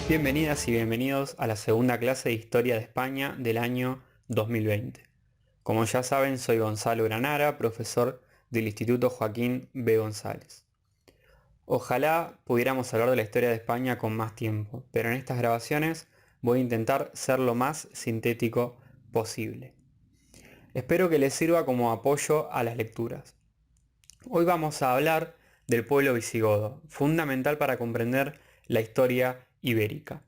Bienvenidas y bienvenidos a la segunda clase de Historia de España del año 2020. Como ya saben, soy Gonzalo Granara, profesor del Instituto Joaquín B. González. Ojalá pudiéramos hablar de la historia de España con más tiempo, pero en estas grabaciones voy a intentar ser lo más sintético posible. Espero que les sirva como apoyo a las lecturas. Hoy vamos a hablar del pueblo visigodo, fundamental para comprender la historia ibérica.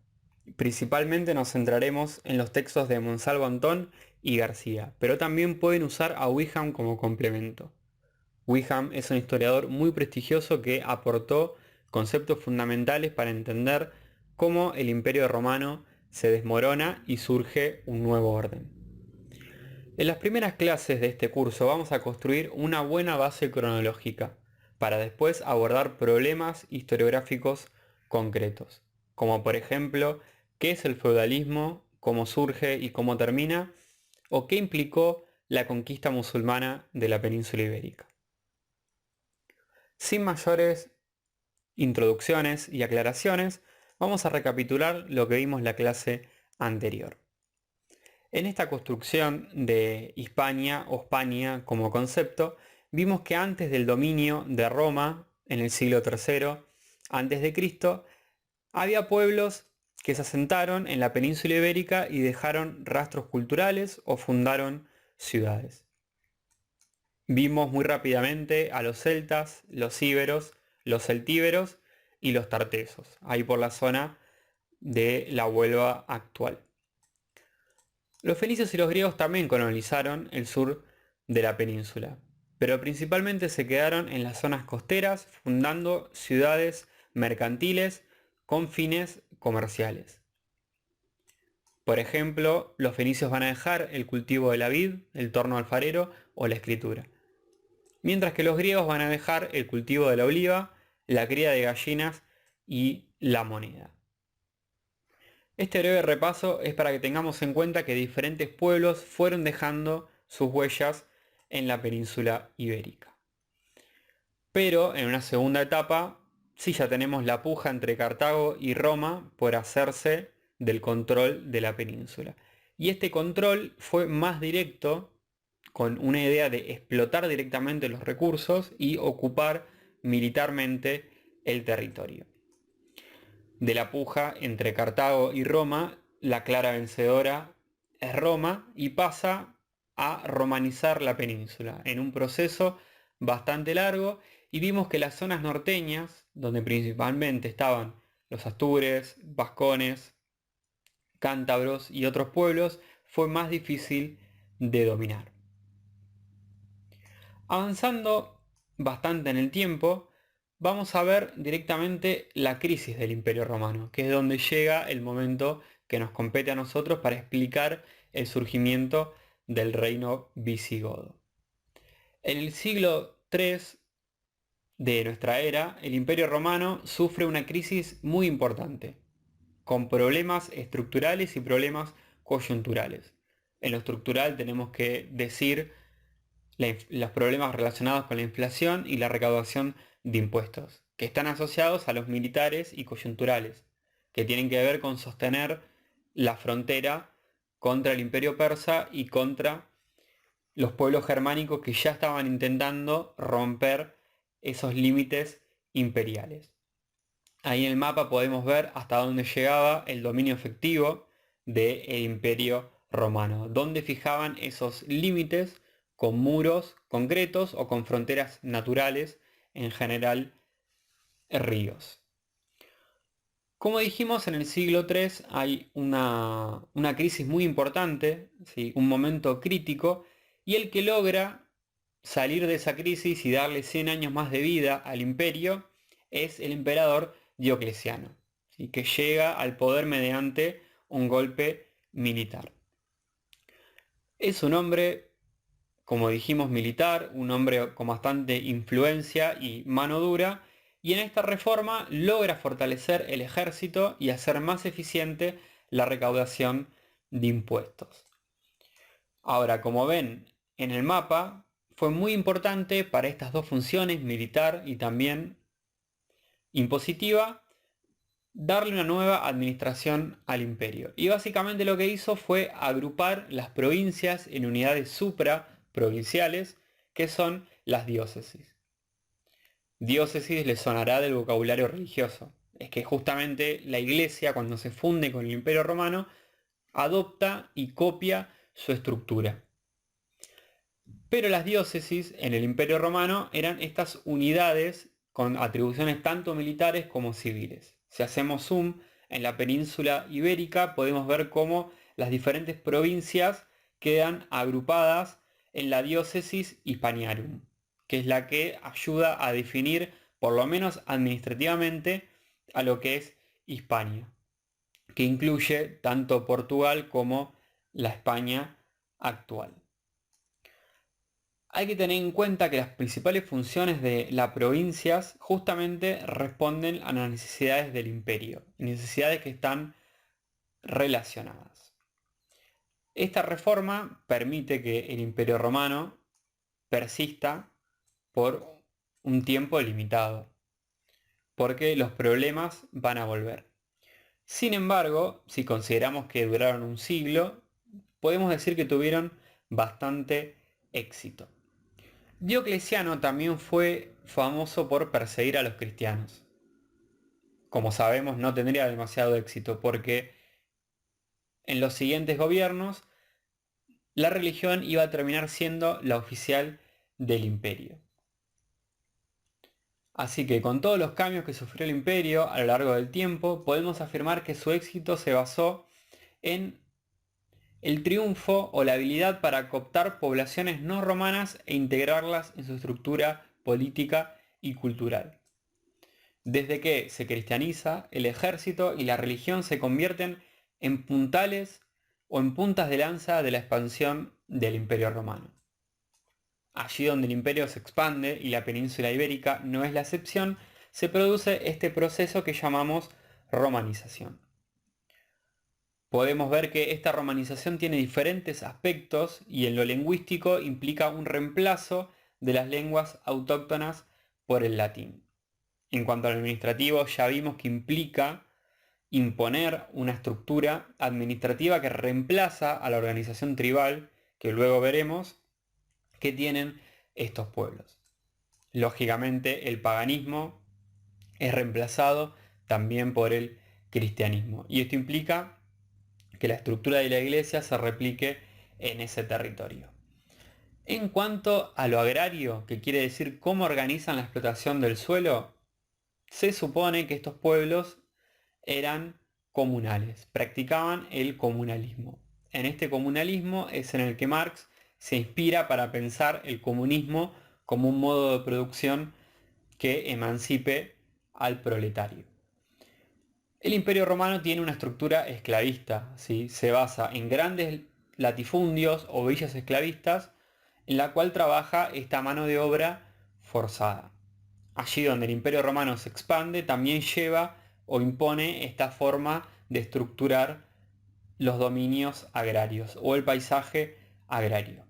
Principalmente nos centraremos en los textos de Monsalvo Antón y García, pero también pueden usar a Wickham como complemento. Wickham es un historiador muy prestigioso que aportó conceptos fundamentales para entender cómo el Imperio Romano se desmorona y surge un nuevo orden. En las primeras clases de este curso vamos a construir una buena base cronológica para después abordar problemas historiográficos concretos, como por ejemplo, qué es el feudalismo, cómo surge y cómo termina, o qué implicó la conquista musulmana de la península ibérica. Sin mayores introducciones y aclaraciones, vamos a recapitular lo que vimos en la clase anterior. En esta construcción de Hispania o Spania como concepto, vimos que antes del dominio de Roma, en el siglo III a.C., había pueblos que se asentaron en la península ibérica y dejaron rastros culturales o fundaron ciudades. Vimos muy rápidamente a los celtas, los íberos, los celtíberos y los tartesos, ahí por la zona de la Huelva actual. Los fenicios y los griegos también colonizaron el sur de la península, pero principalmente se quedaron en las zonas costeras, fundando ciudades mercantiles con fines comerciales. Por ejemplo, los fenicios van a dejar el cultivo de la vid, el torno alfarero o la escritura, mientras que los griegos van a dejar el cultivo de la oliva, la cría de gallinas y la moneda. Este breve repaso es para que tengamos en cuenta que diferentes pueblos fueron dejando sus huellas en la península ibérica. Pero en una segunda etapa, sí ya tenemos la puja entre Cartago y Roma por hacerse del control de la península. Y este control fue más directo, con una idea de explotar directamente los recursos y ocupar militarmente el territorio. De la puja entre Cartago y Roma, la clara vencedora es Roma y pasa a romanizar la península en un proceso bastante largo, y vimos que las zonas norteñas, donde principalmente estaban los astures, vascones, cántabros y otros pueblos, fue más difícil de dominar. Avanzando bastante en el tiempo, vamos a ver directamente la crisis del Imperio Romano, que es donde llega el momento que nos compete a nosotros para explicar el surgimiento del reino visigodo. En el siglo III de nuestra era, el Imperio Romano sufre una crisis muy importante, con problemas estructurales y problemas coyunturales. En lo estructural tenemos que decir los problemas relacionados con la inflación y la recaudación de impuestos, que están asociados a los militares y coyunturales, que tienen que ver con sostener la frontera contra el imperio persa y contra los pueblos germánicos que ya estaban intentando romper esos límites imperiales. Ahí en el mapa podemos ver hasta dónde llegaba el dominio efectivo del imperio romano, donde fijaban esos límites con muros concretos o con fronteras naturales, en general ríos. Como dijimos, en el siglo III hay una crisis muy importante, ¿sí? Un momento crítico, y el que logra salir de esa crisis y darle 100 años más de vida al imperio es el emperador Diocleciano, ¿sí? Que llega al poder mediante un golpe militar. Es un hombre, como dijimos, militar, un hombre con bastante influencia y mano dura, y en esta reforma logra fortalecer el ejército y hacer más eficiente la recaudación de impuestos. Ahora, como ven en el mapa, fue muy importante para estas dos funciones, militar y también impositiva, darle una nueva administración al imperio. Y básicamente lo que hizo fue agrupar las provincias en unidades supraprovinciales, que son las diócesis. Diócesis les sonará del vocabulario religioso. Es que justamente la iglesia, cuando se funde con el imperio romano, adopta y copia su estructura. Pero las diócesis en el imperio romano eran estas unidades con atribuciones tanto militares como civiles. Si hacemos zoom en la península ibérica, podemos ver cómo las diferentes provincias quedan agrupadas en la diócesis hispaniarum, que es la que ayuda a definir, por lo menos administrativamente, a lo que es Hispania, que incluye tanto Portugal como la España actual. Hay que tener en cuenta que las principales funciones de las provincias justamente responden a las necesidades del imperio, necesidades que están relacionadas. Esta reforma permite que el imperio romano persista por un tiempo limitado, porque los problemas van a volver. Sin embargo, si consideramos que duraron un siglo, podemos decir que tuvieron bastante éxito. Diocleciano también fue famoso por perseguir a los cristianos. Como sabemos, no tendría demasiado éxito porque en los siguientes gobiernos la religión iba a terminar siendo la oficial del imperio. Así que con todos los cambios que sufrió el imperio a lo largo del tiempo, podemos afirmar que su éxito se basó en el triunfo o la habilidad para cooptar poblaciones no romanas e integrarlas en su estructura política y cultural. Desde que se cristianiza, el ejército y la religión se convierten en puntales o en puntas de lanza de la expansión del imperio romano. Allí donde el imperio se expande y la península ibérica no es la excepción, se produce este proceso que llamamos romanización. Podemos ver que esta romanización tiene diferentes aspectos y en lo lingüístico implica un reemplazo de las lenguas autóctonas por el latín. En cuanto al administrativo, ya vimos que implica imponer una estructura administrativa que reemplaza a la organización tribal, que luego veremos, que tienen estos pueblos. Lógicamente, el paganismo es reemplazado también por el cristianismo. Y esto implica que la estructura de la iglesia se replique en ese territorio. En cuanto a lo agrario, que quiere decir cómo organizan la explotación del suelo, se supone que estos pueblos eran comunales, practicaban el comunalismo. En este comunalismo es en el que Marx se inspira para pensar el comunismo como un modo de producción que emancipe al proletario. El Imperio Romano tiene una estructura esclavista, ¿sí? Se basa en grandes latifundios o villas esclavistas en la cual trabaja esta mano de obra forzada. Allí donde el Imperio Romano se expande, también lleva o impone esta forma de estructurar los dominios agrarios o el paisaje agrario.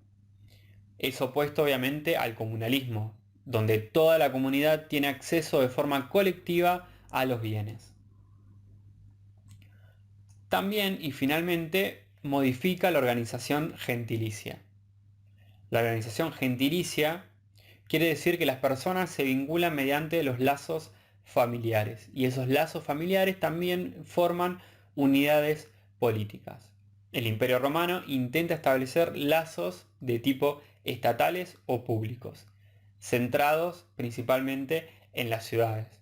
Es opuesto obviamente al comunalismo, donde toda la comunidad tiene acceso de forma colectiva a los bienes. También y finalmente modifica la organización gentilicia. La organización gentilicia quiere decir que las personas se vinculan mediante los lazos familiares y esos lazos familiares también forman unidades políticas. El Imperio Romano intenta establecer lazos de tipo estatales o públicos, centrados principalmente en las ciudades.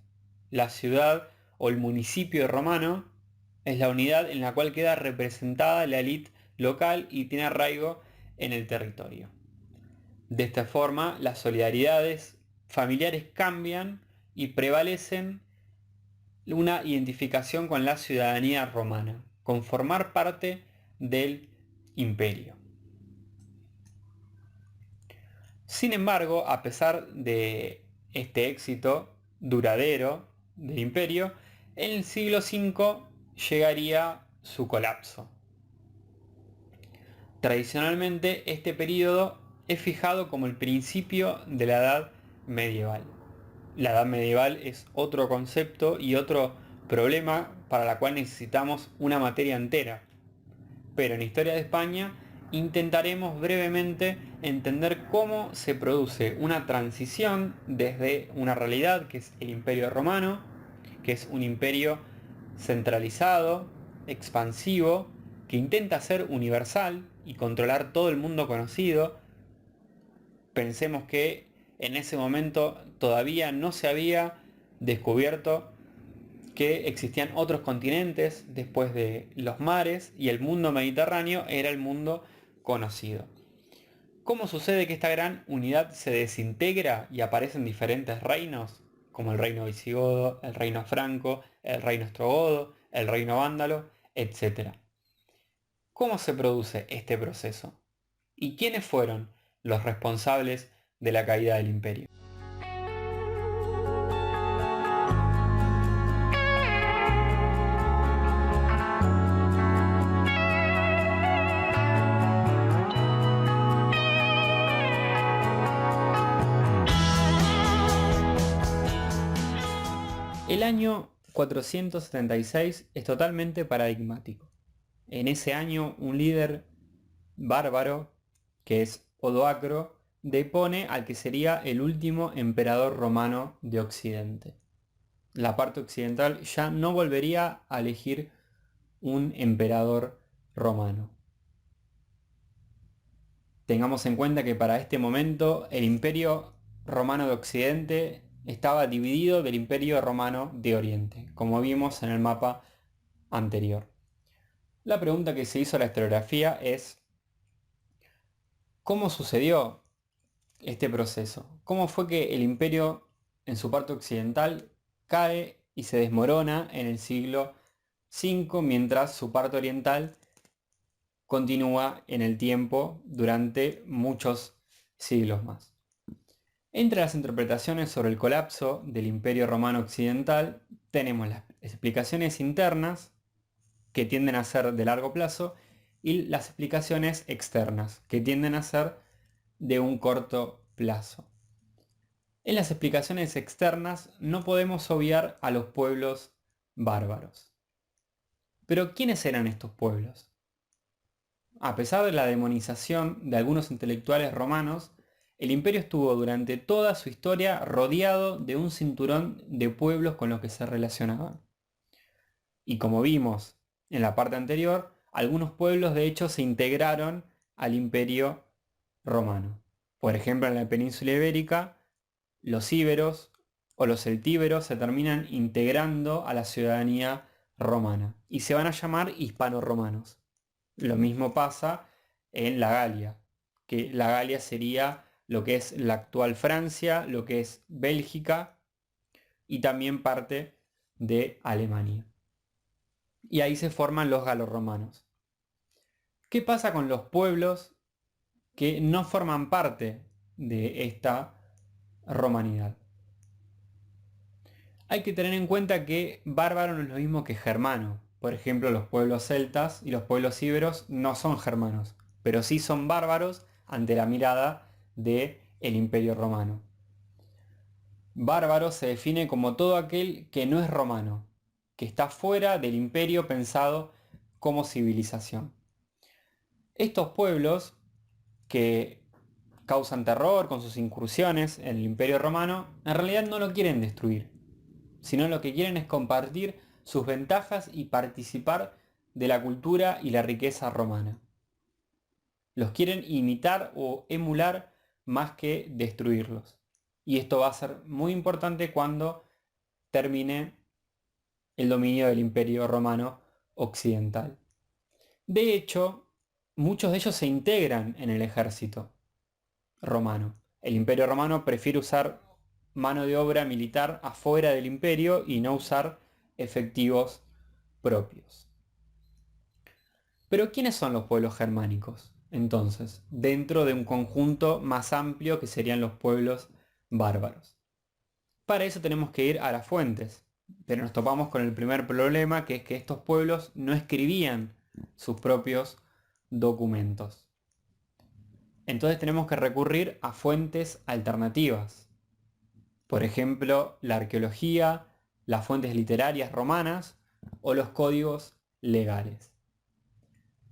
La ciudad o el municipio romano es la unidad en la cual queda representada la élite local y tiene arraigo en el territorio. De esta forma, las solidaridades familiares cambian y prevalecen una identificación con la ciudadanía romana, con formar parte del imperio. Sin embargo, a pesar de este éxito duradero del imperio, en el siglo V llegaría su colapso. Tradicionalmente, este periodo es fijado como el principio de la Edad Medieval. La Edad Medieval es otro concepto y otro problema para la cual necesitamos una materia entera. Pero en Historia de España intentaremos brevemente entender cómo se produce una transición desde una realidad que es el Imperio Romano, que es un imperio centralizado, expansivo, que intenta ser universal y controlar todo el mundo conocido. Pensemos que en ese momento todavía no se había descubierto que existían otros continentes después de los mares y el mundo mediterráneo era el mundo conocido. ¿Cómo sucede que esta gran unidad se desintegra y aparecen diferentes reinos? Como el reino visigodo, el reino franco, el reino ostrogodo, el reino vándalo, etc. ¿Cómo se produce este proceso? ¿Y quiénes fueron los responsables de la caída del imperio? El año 476 es totalmente paradigmático. En ese año un líder bárbaro, que es Odoacro, depone al que sería el último emperador romano de Occidente. La parte occidental ya no volvería a elegir un emperador romano. Tengamos en cuenta que para este momento el imperio romano de Occidente estaba dividido del imperio romano de Oriente, como vimos en el mapa anterior. La pregunta que se hizo a la historiografía es: ¿cómo sucedió este proceso? ¿Cómo fue que el imperio en su parte occidental cae y se desmorona en el siglo V, mientras su parte oriental continúa en el tiempo durante muchos siglos más? Entre las interpretaciones sobre el colapso del Imperio Romano Occidental tenemos las explicaciones internas, que tienden a ser de largo plazo, y las explicaciones externas, que tienden a ser de un corto plazo. En las explicaciones externas no podemos obviar a los pueblos bárbaros. Pero ¿quiénes eran estos pueblos? A pesar de la demonización de algunos intelectuales romanos, el imperio estuvo durante toda su historia rodeado de un cinturón de pueblos con los que se relacionaban. Y como vimos en la parte anterior, algunos pueblos de hecho se integraron al imperio romano. Por ejemplo, en la península ibérica, los íberos o los celtíberos se terminan integrando a la ciudadanía romana y se van a llamar hispano-romanos. Lo mismo pasa en la Galia, que la Galia sería lo que es la actual Francia, lo que es Bélgica y también parte de Alemania. Y ahí se forman los galorromanos. ¿Qué pasa con los pueblos que no forman parte de esta romanidad? Hay que tener en cuenta que bárbaro no es lo mismo que germano. Por ejemplo, los pueblos celtas y los pueblos íberos no son germanos, pero sí son bárbaros ante la mirada del Imperio Romano. Bárbaro se define como todo aquel que no es romano, que está fuera del imperio pensado como civilización. Estos pueblos que causan terror con sus incursiones en el Imperio Romano, en realidad no lo quieren destruir, sino lo que quieren es compartir sus ventajas y participar de la cultura y la riqueza romana. Los quieren imitar o emular más que destruirlos. Y esto va a ser muy importante cuando termine el dominio del Imperio Romano Occidental. De hecho, muchos de ellos se integran en el ejército romano. El Imperio Romano prefiere usar mano de obra militar afuera del imperio y no usar efectivos propios. Pero ¿quiénes son los pueblos germánicos? Entonces, dentro de un conjunto más amplio que serían los pueblos bárbaros. Para eso tenemos que ir a las fuentes, pero nos topamos con el primer problema, que es que estos pueblos no escribían sus propios documentos. Entonces tenemos que recurrir a fuentes alternativas. Por ejemplo, la arqueología, las fuentes literarias romanas o los códigos legales.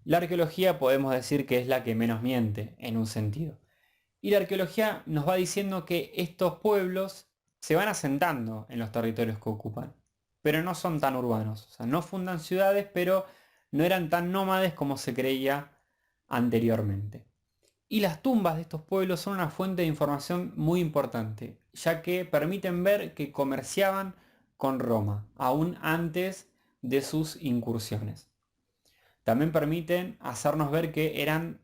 La arqueología podemos decir que es la que menos miente, en un sentido. Y la arqueología nos va diciendo que estos pueblos se van asentando en los territorios que ocupan, pero no son tan urbanos. O sea, no fundan ciudades, pero no eran tan nómades como se creía anteriormente. Y las tumbas de estos pueblos son una fuente de información muy importante, ya que permiten ver que comerciaban con Roma, aún antes de sus incursiones. También permiten hacernos ver que eran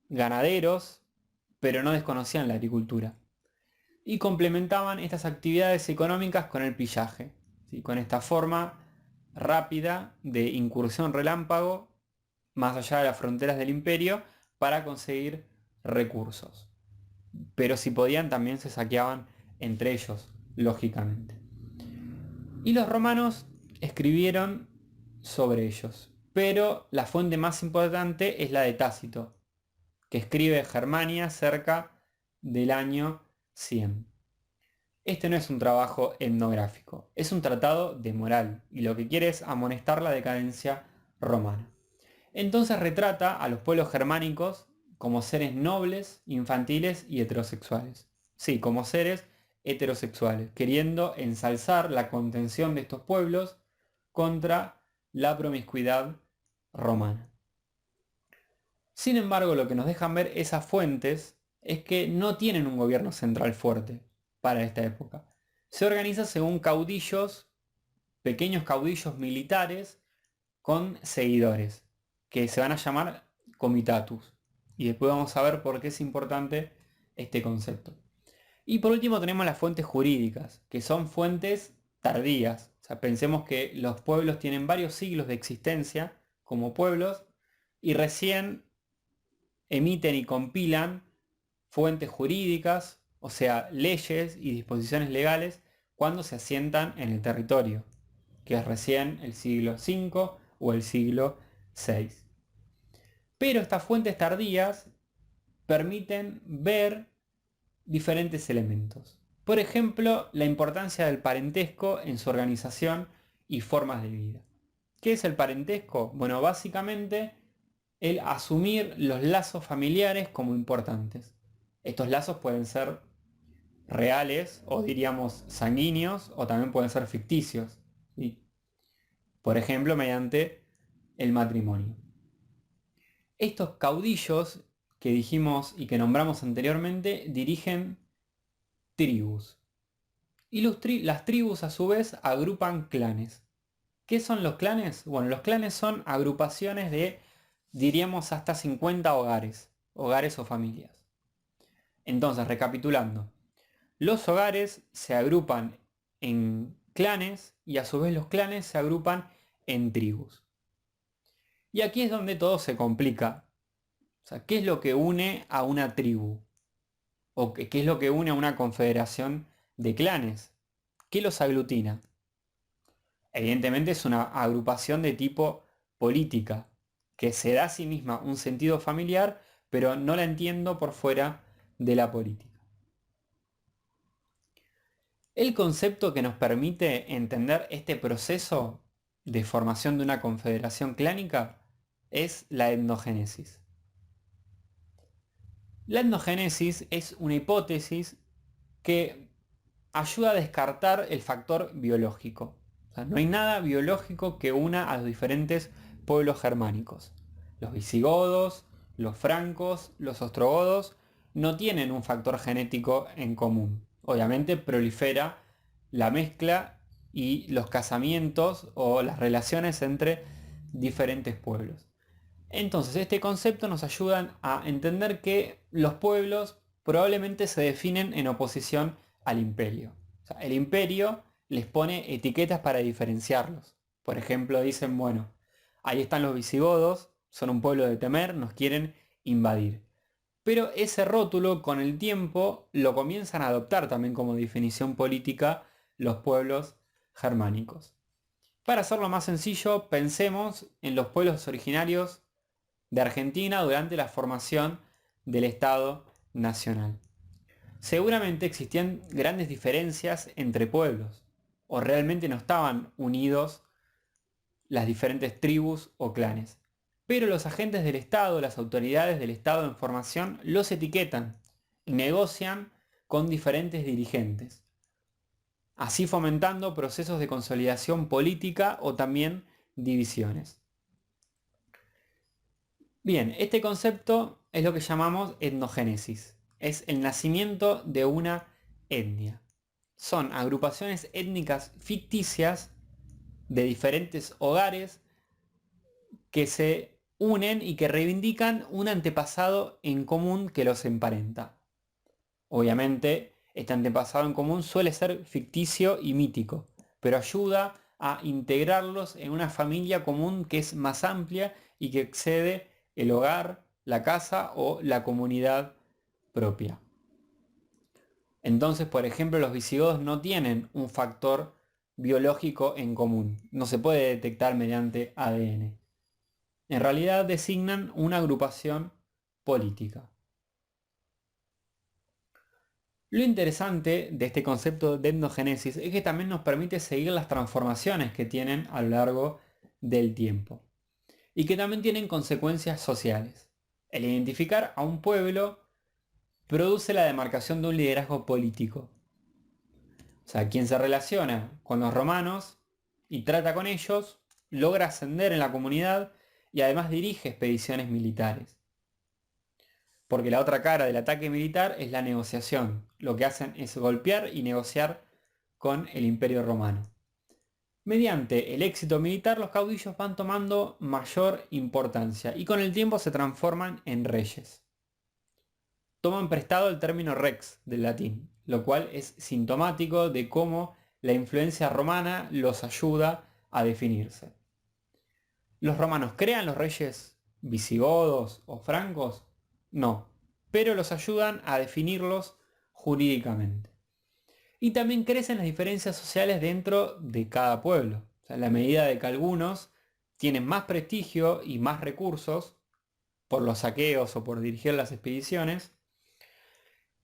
ganaderos, pero no desconocían la agricultura. Y complementaban estas actividades económicas con el pillaje, ¿sí? Con esta forma rápida de incursión relámpago más allá de las fronteras del imperio para conseguir recursos. Pero si podían también se saqueaban entre ellos, lógicamente. Y los romanos escribieron sobre ellos. Pero la fuente más importante es la de Tácito, que escribe Germania cerca del año 100. Este no es un trabajo etnográfico, es un tratado de moral, y lo que quiere es amonestar la decadencia romana. Entonces retrata a los pueblos germánicos como seres nobles, infantiles y heterosexuales. Sí, como seres heterosexuales, queriendo ensalzar la contención de estos pueblos contra la promiscuidad romana. Sin embargo, lo que nos dejan ver esas fuentes es que no tienen un gobierno central fuerte para esta época. Se organiza según caudillos, pequeños caudillos militares con seguidores, que se van a llamar comitatus. Y después vamos a ver por qué es importante este concepto. Y por último tenemos las fuentes jurídicas, que son fuentes tardías. O sea, pensemos que los pueblos tienen varios siglos de existencia como pueblos y recién emiten y compilan fuentes jurídicas, o sea, leyes y disposiciones legales, cuando se asientan en el territorio, que es recién el siglo V o el siglo VI. Pero estas fuentes tardías permiten ver diferentes elementos. Por ejemplo, la importancia del parentesco en su organización y formas de vida. ¿Qué es el parentesco? Bueno, básicamente el asumir los lazos familiares como importantes. Estos lazos pueden ser reales o diríamos sanguíneos o también pueden ser ficticios. ¿Sí? Por ejemplo, mediante el matrimonio. Estos caudillos que dijimos y que nombramos anteriormente dirigen tribus. Y las tribus a su vez agrupan clanes. ¿Qué son los clanes? Bueno, los clanes son agrupaciones de, diríamos, hasta 50 hogares, hogares o familias. Entonces, recapitulando, los hogares se agrupan en clanes y a su vez los clanes se agrupan en tribus. Y aquí es donde todo se complica. O sea, ¿qué es lo que une a una tribu? ¿O qué es lo que une a una confederación de clanes? ¿Qué los aglutina? Evidentemente es una agrupación de tipo política, que se da a sí misma un sentido familiar, pero no la entiendo por fuera de la política. El concepto que nos permite entender este proceso de formación de una confederación clánica es la etnogénesis. La etnogénesis es una hipótesis que ayuda a descartar el factor biológico. O sea, no hay nada biológico que una a los diferentes pueblos germánicos. Los visigodos, los francos, los ostrogodos no tienen un factor genético en común. Obviamente prolifera la mezcla y los casamientos o las relaciones entre diferentes pueblos. Entonces, este concepto nos ayuda a entender que los pueblos probablemente se definen en oposición al imperio. O sea, el imperio les pone etiquetas para diferenciarlos. Por ejemplo, dicen, bueno, ahí están los visigodos, son un pueblo de temer, nos quieren invadir. Pero ese rótulo con el tiempo lo comienzan a adoptar también como definición política los pueblos germánicos. Para hacerlo más sencillo, pensemos en los pueblos originarios de Argentina durante la formación del Estado Nacional. Seguramente existían grandes diferencias entre pueblos, o realmente no estaban unidos las diferentes tribus o clanes. Pero los agentes del Estado, las autoridades del Estado en formación, los etiquetan y negocian con diferentes dirigentes, así fomentando procesos de consolidación política o también divisiones. Bien, este concepto es lo que llamamos etnogénesis. Es el nacimiento de una etnia. Son agrupaciones étnicas ficticias de diferentes hogares que se unen y que reivindican un antepasado en común que los emparenta. Obviamente, este antepasado en común suele ser ficticio y mítico, pero ayuda a integrarlos en una familia común que es más amplia y que excede el hogar, la casa o la comunidad propia. Entonces, por ejemplo, los visigodos no tienen un factor biológico en común. No se puede detectar mediante ADN. En realidad designan una agrupación política. Lo interesante de este concepto de etnogénesis es que también nos permite seguir las transformaciones que tienen a lo largo del tiempo y que también tienen consecuencias sociales. El identificar a un pueblo produce la demarcación de un liderazgo político. O sea, quien se relaciona con los romanos y trata con ellos, logra ascender en la comunidad y además dirige expediciones militares. Porque la otra cara del ataque militar es la negociación. Lo que hacen es golpear y negociar con el Imperio Romano. Mediante el éxito militar, los caudillos van tomando mayor importancia y con el tiempo se transforman en reyes. Toman prestado el término rex del latín, lo cual es sintomático de cómo la influencia romana los ayuda a definirse. ¿Los romanos crean los reyes visigodos o francos? No, pero los ayudan a definirlos jurídicamente. Y también crecen las diferencias sociales dentro de cada pueblo. O sea, en la medida de que algunos tienen más prestigio y más recursos por los saqueos o por dirigir las expediciones.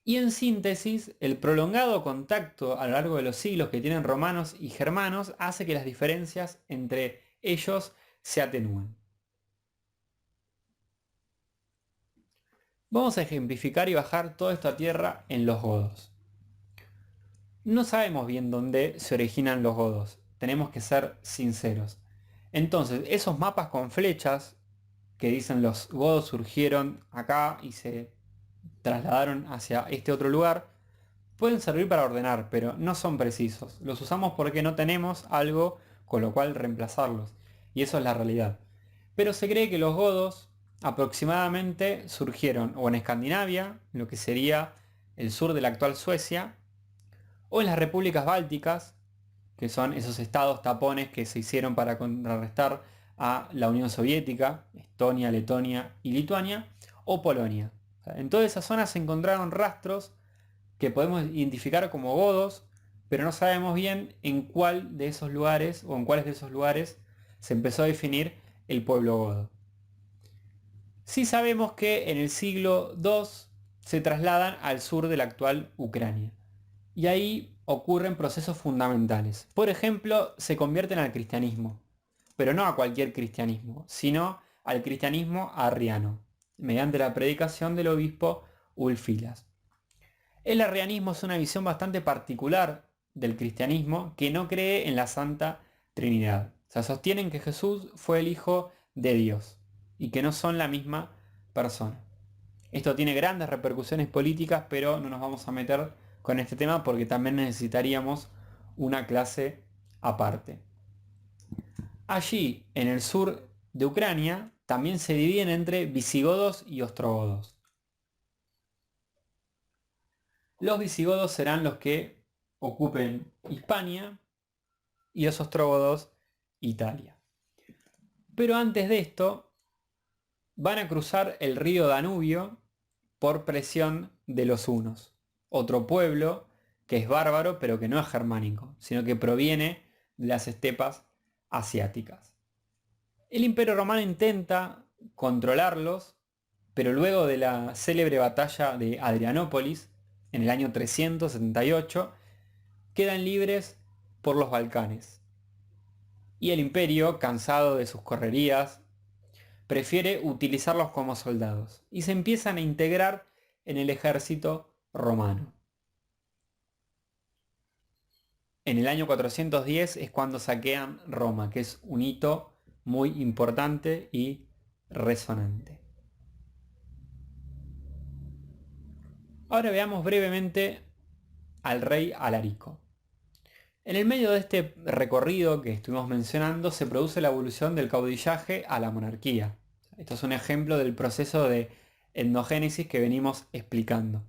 Y en síntesis, el prolongado contacto a lo largo de los siglos que tienen romanos y germanos hace que las diferencias entre ellos se atenúen. Vamos a ejemplificar y bajar todo esto a tierra en los godos. No sabemos bien dónde se originan los godos, tenemos que ser sinceros. Entonces, esos mapas con flechas que dicen los godos surgieron acá y se trasladaron hacia este otro lugar, pueden servir para ordenar, pero no son precisos. Los usamos porque no tenemos algo con lo cual reemplazarlos. Y eso es la realidad. Pero se cree que los godos aproximadamente surgieron o en Escandinavia, lo que sería el sur de la actual Suecia, o en las repúblicas bálticas, que son esos estados tapones que se hicieron para contrarrestar a la Unión Soviética, Estonia, Letonia y Lituania, o Polonia. O sea, en toda esa zona se encontraron rastros que podemos identificar como godos, pero no sabemos bien en cuál de esos lugares o en cuáles de esos lugares se empezó a definir el pueblo godo. Sí sabemos que en el siglo II se trasladan al sur de la actual Ucrania. Y ahí ocurren procesos fundamentales. Por ejemplo, se convierten al cristianismo, pero no a cualquier cristianismo, sino al cristianismo arriano, mediante la predicación del obispo Ulfilas. El arrianismo es una visión bastante particular del cristianismo que no cree en la Santa Trinidad. O sea, sostienen que Jesús fue el Hijo de Dios y que no son la misma persona. Esto tiene grandes repercusiones políticas, pero no nos vamos a meter con este tema porque también necesitaríamos una clase aparte. Allí, en el sur de Ucrania, también se dividen entre visigodos y ostrogodos. Los visigodos serán los que ocupen Hispania y los ostrogodos Italia. Pero antes de esto, van a cruzar el río Danubio por presión de los hunos, otro pueblo que es bárbaro pero que no es germánico, sino que proviene de las estepas asiáticas. El Imperio Romano intenta controlarlos, pero luego de la célebre batalla de Adrianópolis, en el año 378, quedan libres por los Balcanes. y el imperio, cansado de sus correrías, prefiere utilizarlos como soldados y se empiezan a integrar en el ejército romano. En el año 410 es cuando saquean Roma, que es un hito muy importante y resonante. Ahora veamos brevemente al rey Alarico. En el medio de este recorrido que estuvimos mencionando se produce la evolución del caudillaje a la monarquía. Esto es un ejemplo del proceso de endogénesis que venimos explicando.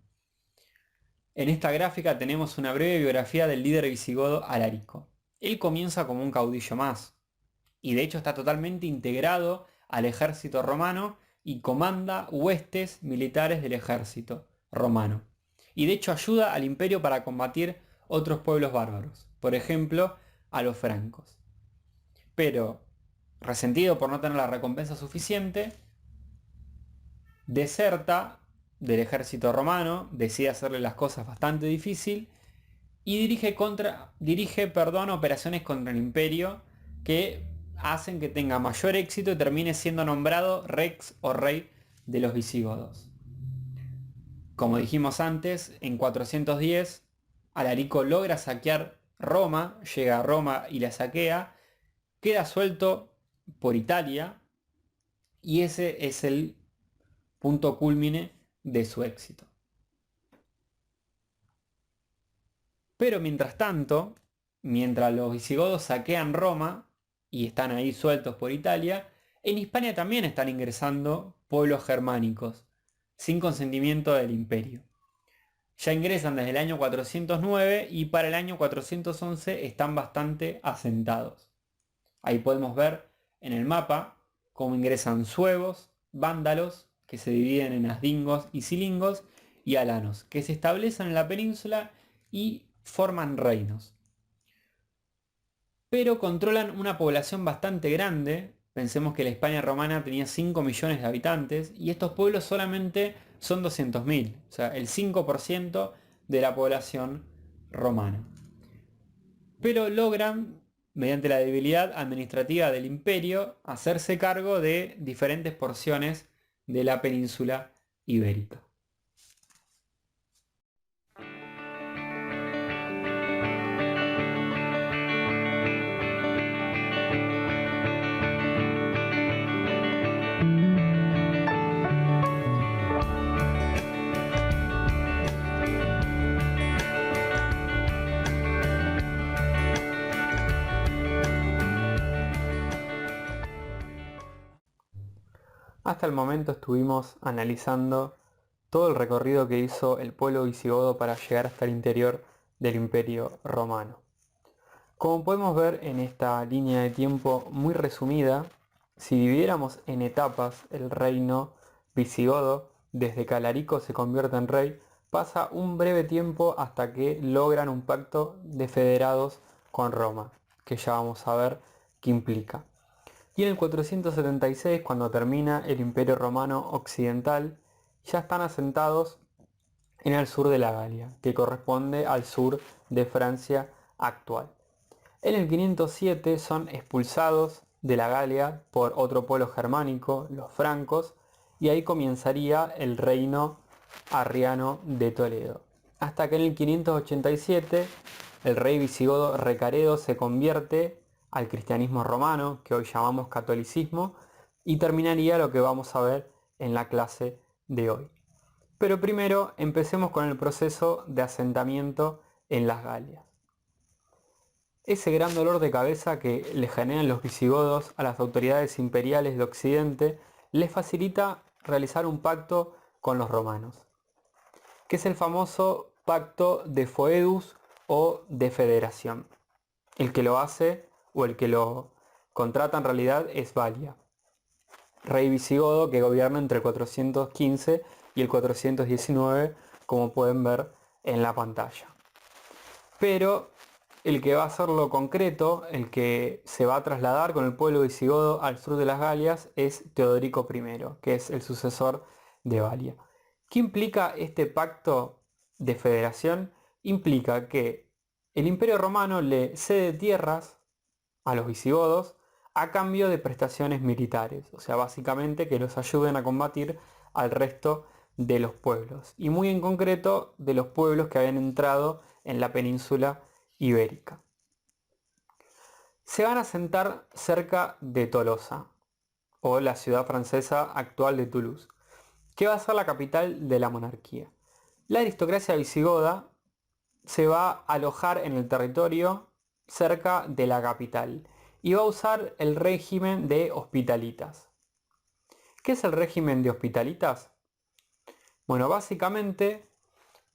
En esta gráfica tenemos una breve biografía del líder visigodo Alarico. Él comienza como un caudillo más, y de hecho está totalmente integrado al ejército romano y comanda huestes militares del ejército romano. Y de hecho ayuda al imperio para combatir otros pueblos bárbaros, por ejemplo, a los francos. Pero, resentido por no tener la recompensa suficiente, deserta del ejército romano, decide hacerle las cosas bastante difícil y dirige operaciones contra el imperio que hacen que tenga mayor éxito y termine siendo nombrado rex o rey de los visigodos. Como dijimos antes, en 410 Alarico logra saquear Roma, llega a Roma y la saquea, queda suelto por Italia y ese es el punto cúlmine de su éxito. Pero mientras tanto, mientras los visigodos saquean Roma y están ahí sueltos por Italia, en Hispania también están ingresando pueblos germánicos, sin consentimiento del imperio. Ya ingresan desde el año 409 y para el año 411 están bastante asentados. Ahí podemos ver en el mapa cómo ingresan suevos, vándalos, que se dividen en asdingos y cilingos, y alanos, que se establecen en la península y forman reinos. Pero controlan una población bastante grande. Pensemos que la España romana tenía 5 millones de habitantes y estos pueblos solamente son 200.000, o sea, el 5% de la población romana. Pero logran, mediante la debilidad administrativa del imperio, hacerse cargo de diferentes porciones de la península ibérica. Hasta el momento estuvimos analizando todo el recorrido que hizo el pueblo visigodo para llegar hasta el interior del Imperio Romano. Como podemos ver en esta línea de tiempo muy resumida, si dividiéramos en etapas el reino visigodo, desde que Alarico se convierte en rey, pasa un breve tiempo hasta que logran un pacto de federados con Roma, que ya vamos a ver qué implica. Y en el 476, cuando termina el Imperio Romano Occidental, ya están asentados en el sur de la Galia, que corresponde al sur de Francia actual. En el 507 son expulsados de la Galia por otro pueblo germánico, los francos, y ahí comenzaría el reino arriano de Toledo. Hasta que en el 587 el rey visigodo Recaredo se convierte al cristianismo romano, que hoy llamamos catolicismo, y terminaría lo que vamos a ver en la clase de hoy. Pero primero empecemos con el proceso de asentamiento en las Galias. Ese gran dolor de cabeza que le generan los visigodos a las autoridades imperiales de Occidente les facilita realizar un pacto con los romanos, que es el famoso pacto de Foedus o de federación. El que lo hace o el que lo contrata en realidad es Balia, rey visigodo que gobierna entre el 415 y el 419, como pueden ver en la pantalla. Pero el que va a hacerlo concreto, el que se va a trasladar con el pueblo visigodo al sur de las Galias, es Teodorico I, que es el sucesor de Balia. ¿Qué implica este pacto de federación? Implica que el Imperio Romano le cede tierras a los visigodos a cambio de prestaciones militares, o sea, básicamente que los ayuden a combatir al resto de los pueblos, y muy en concreto de los pueblos que habían entrado en la península ibérica. Se van a asentar cerca de Tolosa, o la ciudad francesa actual de Toulouse, que va a ser la capital de la monarquía. La aristocracia visigoda se va a alojar en el territorio cerca de la capital y va a usar el régimen de hospitalitas. ¿Qué es el régimen de hospitalitas? Bueno, básicamente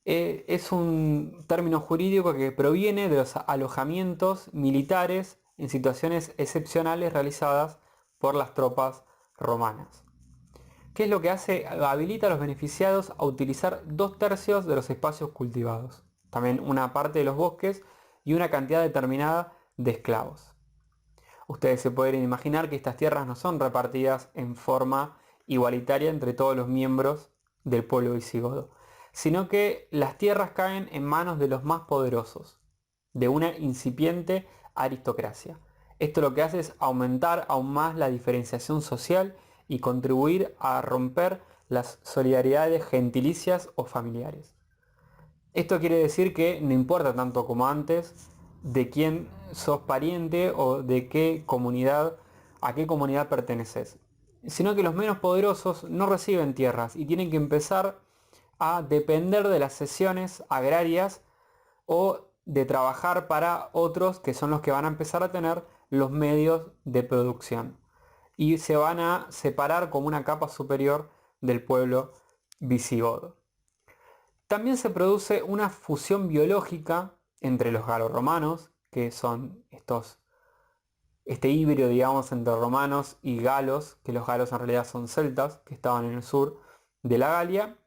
es un término jurídico que proviene de los alojamientos militares en situaciones excepcionales realizadas por las tropas romanas. ¿Qué es lo que hace? Habilita a los beneficiados a utilizar 2/3 de los espacios cultivados, también una parte de los bosques y una cantidad determinada de esclavos. Ustedes se pueden imaginar que estas tierras no son repartidas en forma igualitaria entre todos los miembros del pueblo visigodo, sino que las tierras caen en manos de los más poderosos, de una incipiente aristocracia. Esto lo que hace es aumentar aún más la diferenciación social y contribuir a romper las solidaridades gentilicias o familiares. Esto quiere decir que no importa tanto como antes de quién sos pariente o de qué comunidad, a qué comunidad perteneces, sino que los menos poderosos no reciben tierras y tienen que empezar a depender de las cesiones agrarias o de trabajar para otros que son los que van a empezar a tener los medios de producción y se van a separar como una capa superior del pueblo visigodo. También se produce una fusión biológica entre los galorromanos, que son este híbrido, digamos, entre romanos y galos, que los galos en realidad son celtas, que estaban en el sur de la Galia,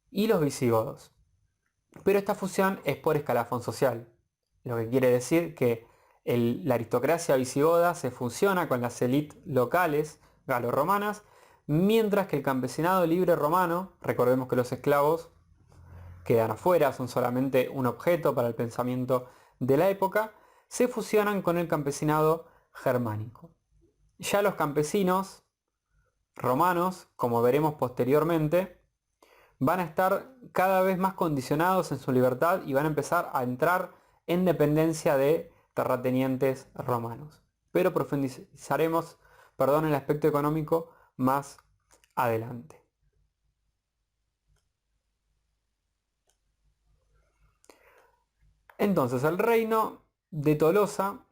y los visigodos. Pero esta fusión es por escalafón social, lo que quiere decir que la aristocracia visigoda se fusiona con las élites locales galo-romanas, mientras que el campesinado libre romano, recordemos que los esclavos quedan afuera, son solamente un objeto para el pensamiento de la época, se fusionan con el campesinado germánico. Ya los campesinos romanos, como veremos posteriormente, van a estar cada vez más condicionados en su libertad y van a empezar a entrar en dependencia de terratenientes romanos. Pero profundizaremos, en el aspecto económico más adelante. Entonces el reino de Tolosa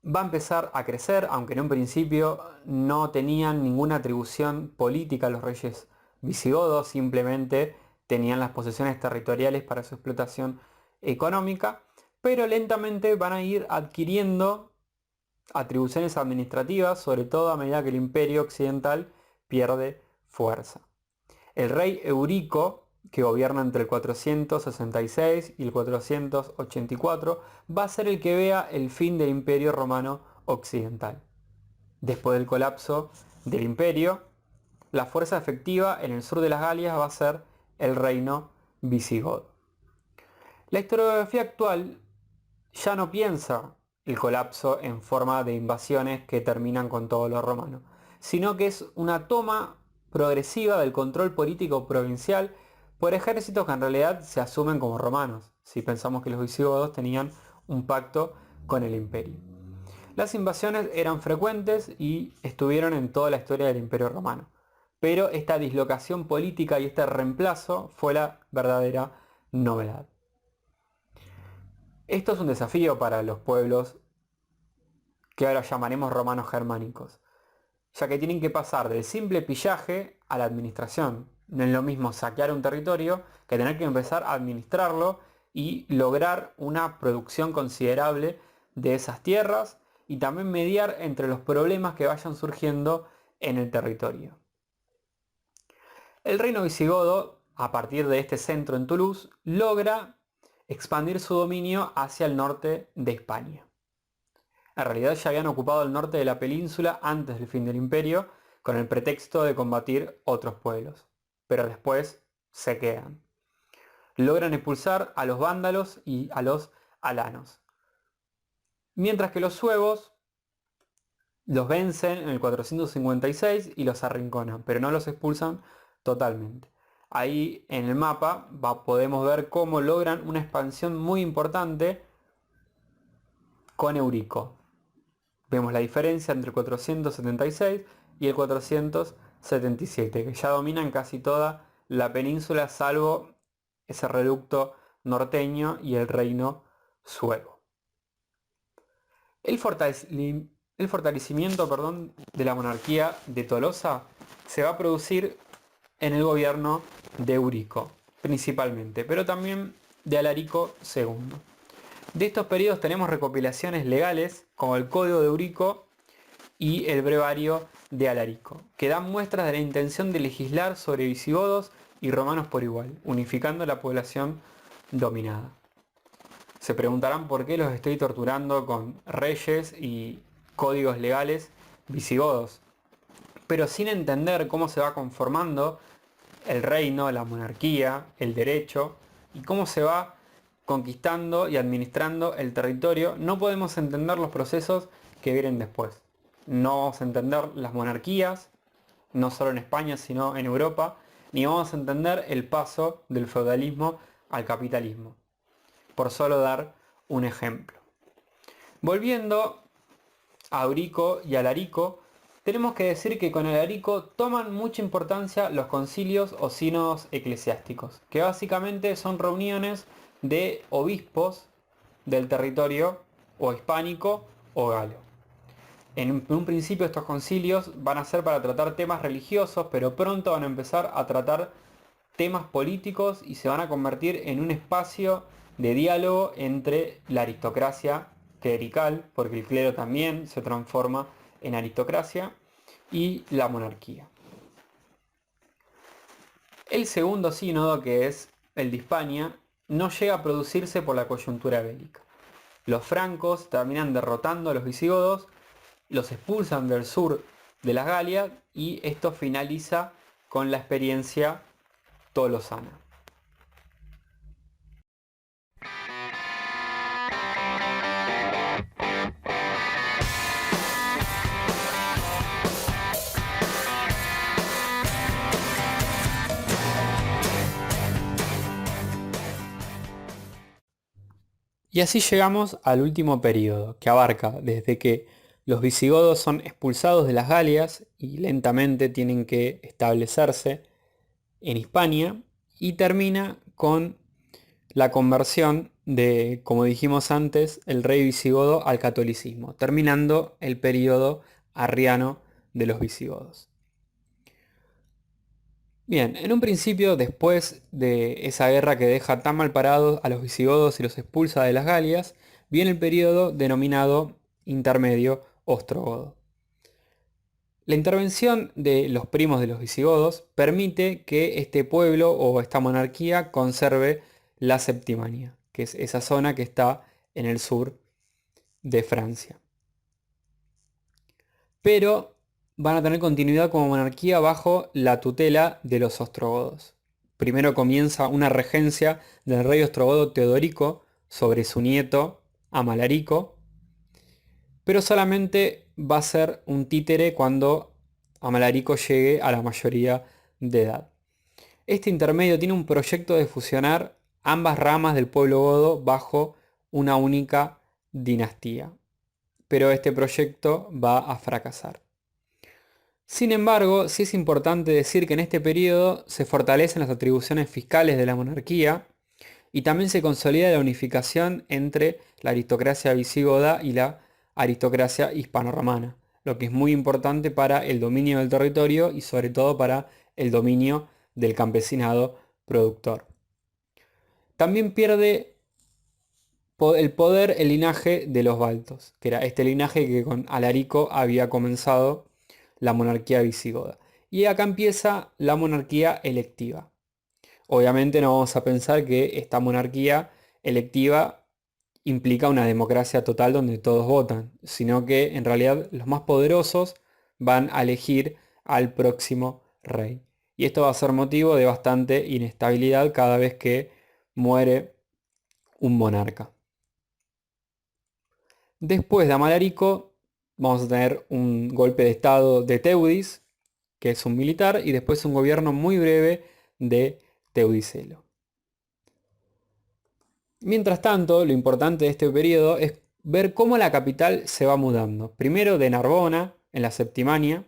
va a empezar a crecer, aunque en un principio no tenían ninguna atribución política los reyes visigodos, simplemente tenían las posesiones territoriales para su explotación económica, pero lentamente van a ir adquiriendo atribuciones administrativas, sobre todo a medida que el imperio occidental pierde fuerza. El rey Eurico, que gobierna entre el 466 y el 484, va a ser el que vea el fin del imperio romano occidental. Después del colapso del imperio, la fuerza efectiva en el sur de las Galias va a ser el reino visigodo. La historiografía actual ya no piensa el colapso en forma de invasiones que terminan con todos los romanos, sino que es una toma progresiva del control político provincial por ejércitos que en realidad se asumen como romanos, si pensamos que los visigodos tenían un pacto con el imperio. Las invasiones eran frecuentes y estuvieron en toda la historia del imperio romano, pero esta dislocación política y este reemplazo fue la verdadera novedad. Esto es un desafío para los pueblos que ahora llamaremos romanos germánicos, ya que tienen que pasar del simple pillaje a la administración. No es lo mismo saquear un territorio que tener que empezar a administrarlo y lograr una producción considerable de esas tierras y también mediar entre los problemas que vayan surgiendo en el territorio. El reino visigodo, a partir de este centro en Toulouse, logra expandir su dominio hacia el norte de España. En realidad ya habían ocupado el norte de la península antes del fin del imperio, con el pretexto de combatir otros pueblos, pero después se quedan. Logran expulsar a los vándalos y a los alanos. Mientras que los suevos los vencen en el 456 y los arrinconan, pero no los expulsan totalmente. Ahí en el mapa podemos ver cómo logran una expansión muy importante con Eurico. Vemos la diferencia entre el 476 y el 477, que ya dominan casi toda la península, salvo ese reducto norteño y el reino suevo. El fortalecimiento, de la monarquía de Tolosa se va a producir en el gobierno de Eurico, principalmente, pero también de Alarico II. De estos periodos tenemos recopilaciones legales, como el Código de Eurico y el Brevario de Alarico, que dan muestras de la intención de legislar sobre visigodos y romanos por igual, unificando la población dominada. Se preguntarán por qué los estoy torturando con reyes y códigos legales visigodos, pero sin entender cómo se va conformando el reino, la monarquía, el derecho y cómo se va conquistando y administrando el territorio, no podemos entender los procesos que vienen después. No vamos a entender las monarquías, no solo en España, sino en Europa, ni vamos a entender el paso del feudalismo al capitalismo, por solo dar un ejemplo. Volviendo a Eurico y Alarico, tenemos que decir que con Alarico toman mucha importancia los concilios o sínodos eclesiásticos, que básicamente son reuniones de obispos del territorio o hispánico o galo. En un principio estos concilios van a ser para tratar temas religiosos, pero pronto van a empezar a tratar temas políticos y se van a convertir en un espacio de diálogo entre la aristocracia clerical, porque el clero también se transforma en aristocracia, y la monarquía. El segundo sínodo, que es el de Hispania, no llega a producirse por la coyuntura bélica. Los francos terminan derrotando a los visigodos, los expulsan del sur de las Galias y esto finaliza con la experiencia tolosana. Y así llegamos al último periodo, que abarca desde que los visigodos son expulsados de las Galias y lentamente tienen que establecerse en Hispania, y termina con la conversión de, como dijimos antes, el rey visigodo al catolicismo, terminando el periodo arriano de los visigodos. Bien, en un principio, después de esa guerra que deja tan mal parados a los visigodos y los expulsa de las Galias, viene el periodo denominado intermedio ostrogodo. La intervención de los primos de los visigodos permite que este pueblo o esta monarquía conserve la Septimania, que es esa zona que está en el sur de Francia. Pero van a tener continuidad como monarquía bajo la tutela de los ostrogodos. Primero comienza una regencia del rey ostrogodo Teodorico sobre su nieto Amalarico, pero solamente va a ser un títere cuando Amalarico llegue a la mayoría de edad. Este intermedio tiene un proyecto de fusionar ambas ramas del pueblo godo bajo una única dinastía, pero este proyecto va a fracasar. Sin embargo, sí es importante decir que en este periodo se fortalecen las atribuciones fiscales de la monarquía y también se consolida la unificación entre la aristocracia visigoda y la aristocracia hispano-romana, lo que es muy importante para el dominio del territorio y sobre todo para el dominio del campesinado productor. También pierde el poder el linaje de los Baltos, que era este linaje que con Alarico había comenzado la monarquía visigoda. Y acá empieza la monarquía electiva. Obviamente no vamos a pensar que esta monarquía electiva implica una democracia total donde todos votan, sino que en realidad los más poderosos van a elegir al próximo rey. Y esto va a ser motivo de bastante inestabilidad cada vez que muere un monarca. Después de Amalarico vamos a tener un golpe de estado de Teudis, que es un militar, y después un gobierno muy breve de Teudicelo. Mientras tanto, lo importante de este periodo es ver cómo la capital se va mudando. Primero de Narbona, en la Septimania,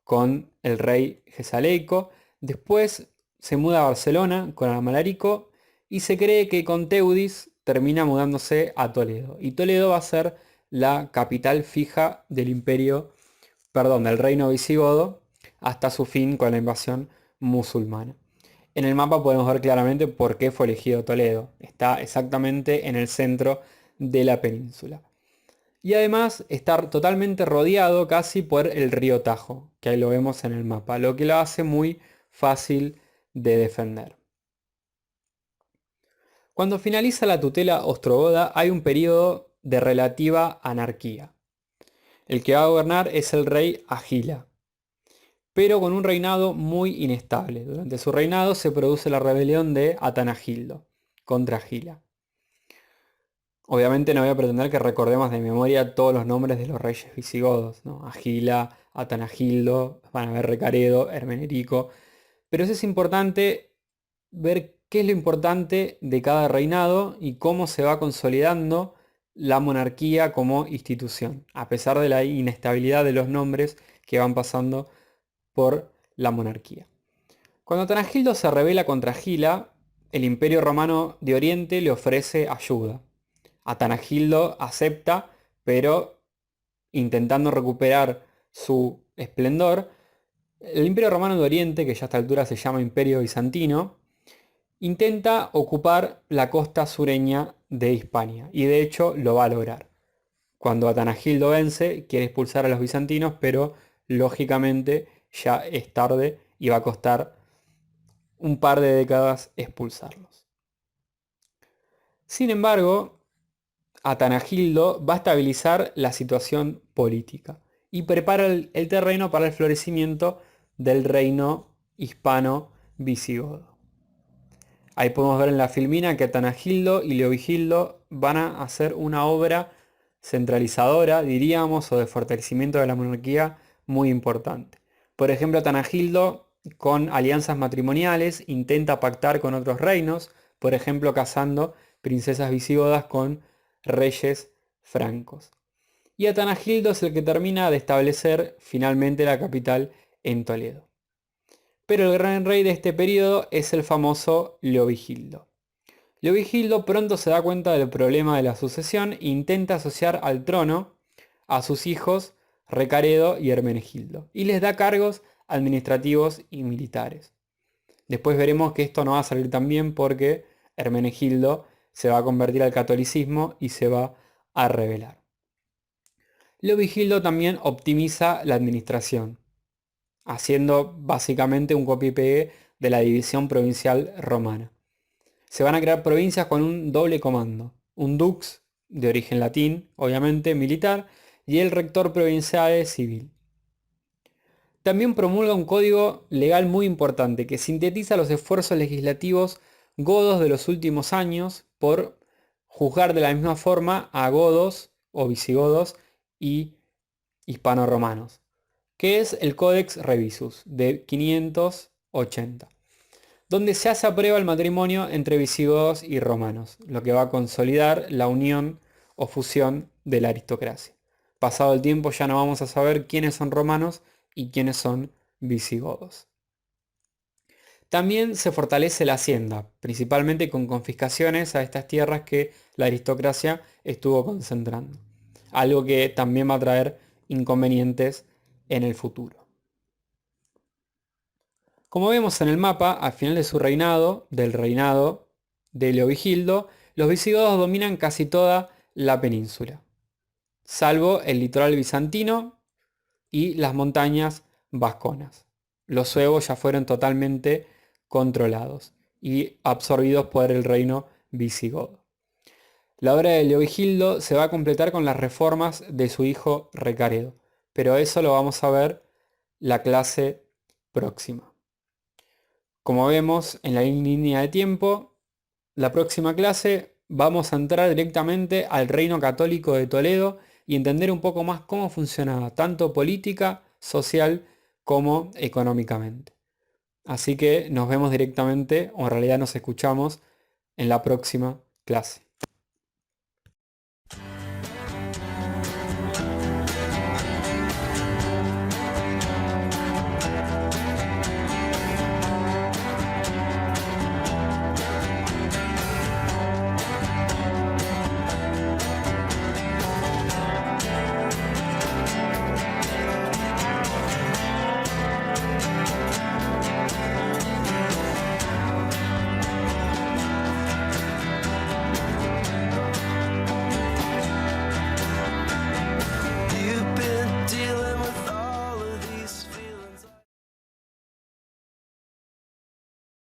con el rey Gesaleico. Después se muda a Barcelona con Amalarico y se cree que con Teudis termina mudándose a Toledo. Y Toledo va a ser la capital fija del imperio, perdón, del reino visigodo hasta su fin con la invasión musulmana. En el mapa podemos ver claramente por qué fue elegido Toledo. Está exactamente en el centro de la península. Y además estar totalmente rodeado casi por el río Tajo, que ahí lo vemos en el mapa, lo que lo hace muy fácil de defender. Cuando finaliza la tutela ostrogoda hay un periodo de relativa anarquía. El que va a gobernar es el rey Agila, pero con un reinado muy inestable. Durante su reinado se produce la rebelión de Atanagildo contra Agila. Obviamente no voy a pretender que recordemos de memoria todos los nombres de los reyes visigodos, ¿no? Agila, Atanagildo, van a ver Recaredo, Hermenerico. Pero eso es importante ver qué es lo importante de cada reinado y cómo se va consolidando la monarquía como institución, a pesar de la inestabilidad de los nombres que van pasando por la monarquía. Cuando Atanagildo se rebela contra Agila, el Imperio Romano de Oriente le ofrece ayuda. Atanagildo acepta, pero intentando recuperar su esplendor, el Imperio Romano de Oriente, que ya a esta altura se llama Imperio Bizantino, intenta ocupar la costa sureña de Hispania, y de hecho lo va a lograr. Cuando Atanagildo vence, quiere expulsar a los bizantinos, pero lógicamente ya es tarde y va a costar un par de décadas expulsarlos. Sin embargo, Atanagildo va a estabilizar la situación política y prepara el terreno para el florecimiento del reino hispano visigodo. Ahí podemos ver en la filmina que Atanagildo y Leovigildo van a hacer una obra centralizadora, diríamos, o de fortalecimiento de la monarquía muy importante. Por ejemplo, Atanagildo, con alianzas matrimoniales, intenta pactar con otros reinos, por ejemplo, casando princesas visigodas con reyes francos. Y Atanagildo es el que termina de establecer finalmente la capital en Toledo. Pero el gran rey de este periodo es el famoso Leovigildo. Leovigildo pronto se da cuenta del problema de la sucesión e intenta asociar al trono a sus hijos Recaredo y Hermenegildo, y les da cargos administrativos y militares. Después veremos que esto no va a salir tan bien porque Hermenegildo se va a convertir al catolicismo y se va a rebelar. Leovigildo también optimiza la administración, haciendo básicamente un copia y pegue de la división provincial romana. Se van a crear provincias con un doble comando, un dux, de origen latín, obviamente militar, y el rector provincial civil. También promulga un código legal muy importante que sintetiza los esfuerzos legislativos godos de los últimos años por juzgar de la misma forma a godos o visigodos y hispano-romanos, que es el Codex Revisus de 580, donde se hace a prueba el matrimonio entre visigodos y romanos, lo que va a consolidar la unión o fusión de la aristocracia. Pasado el tiempo ya no vamos a saber quiénes son romanos y quiénes son visigodos. También se fortalece la hacienda, principalmente con confiscaciones a estas tierras que la aristocracia estuvo concentrando, algo que también va a traer inconvenientes en el futuro. Como vemos en el mapa, al final de su reinado, del reinado de Leovigildo, los visigodos dominan casi toda la península, salvo el litoral bizantino y las montañas vasconas. Los suevos ya fueron totalmente controlados y absorbidos por el reino visigodo. La obra de Leovigildo se va a completar con las reformas de su hijo Recaredo, pero eso lo vamos a ver la clase próxima. Como vemos en la línea de tiempo, la próxima clase vamos a entrar directamente al Reino Católico de Toledo y entender un poco más cómo funcionaba, tanto política, social como económicamente. Así que nos vemos directamente, o en realidad nos escuchamos en la próxima clase.